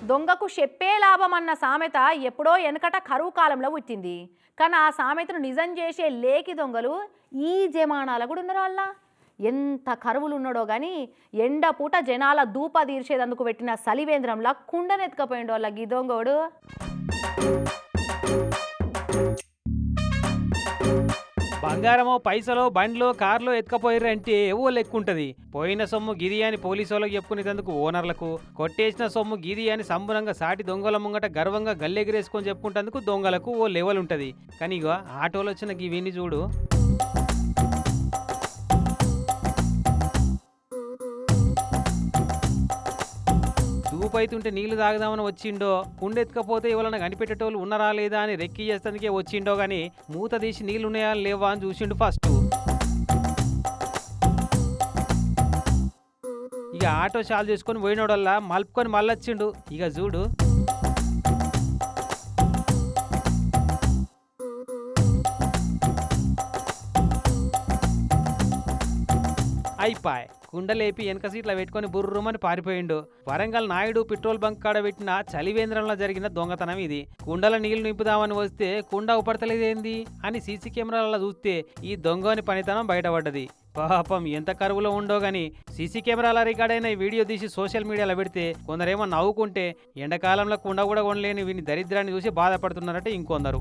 దొంగకు చెప్పే లాభం అన్న సామెత ఎప్పుడో వెనకట కరువు కాలంలో పుట్టింది. కానీ ఆ సామెతను నిజం చేసే లేకి దొంగలు ఈ జమానాల కూడా ఉన్నారు. వాళ్ళ ఎంత కరువులు ఉన్నాడో కానీ ఎండ పూట జనాల దూప తీర్చేదందుకు పెట్టిన సలివేంద్రంలా కుండనెత్తుకపోయిండు వాళ్ళ గీ దొంగోడు. బంగారమో పైసలో బండ్లో కార్లో ఎత్తుకపోయారంటే ఏవో లెక్కుంటది. పోయిన సొమ్ము గిది అని పోలీసు వాళ్ళకి చెప్పుకునేందుకు ఓనర్లకు, కొట్టేసిన సొమ్ము గిది అని సంబరంగా సాటి దొంగల ముంగట గర్వంగా గల్లెగిరేసుకొని చెప్పుకుంటేందుకు దొంగలకు ఓ లెవెల్ ఉంటది. కానీ ఇగో ఆటోలో వచ్చిన గివిని చూడు. దూపైతుంటే నీళ్లు తాగదామని వచ్చిండో, కుండెత్తుకపోతే ఎవరన్నా కనిపెట్టేటోళ్ళు ఉన్నారా లేదా అని రెక్కి చేస్తానికే వచ్చిండో గానీ మూత తీసి నీళ్లు ఉన్నాయా లేవా అని చూసిండు ఫస్ట్. ఇక ఆటో చాలు చేసుకొని పోయినోడల్లా మలుపుకొని మళ్ళొచ్చిండు. ఇక చూడు అయిపాయ్. కుండలేపి వెనక సీట్లో పెట్టుకొని బుర్రుమని పారిపోయిండు. వరంగల్ నాయుడు పెట్రోల్ బంక్ కాడ పెట్టిన చలివేంద్రంలో జరిగిన దొంగతనం ఇది. కుండల నీళ్లు నింపుదామని వస్తే కుండ ఉపడతలేదేంది అని సీసీ కెమెరాలలో చూస్తే ఈ దొంగని పనితనం బయటపడ్డది. పాపం ఎంత కరువులో ఉండో గాని సీసీ కెమెరాల రికార్డ్ అయిన వీడియో తీసి సోషల్ మీడియాలో పెడితే కొందరేమో నవ్వుకుంటే ఎండాకాలంలో కుండ కూడా కొనలేని వీని దరిద్రాన్ని చూసి బాధపడుతున్నారట ఇంకొందరు.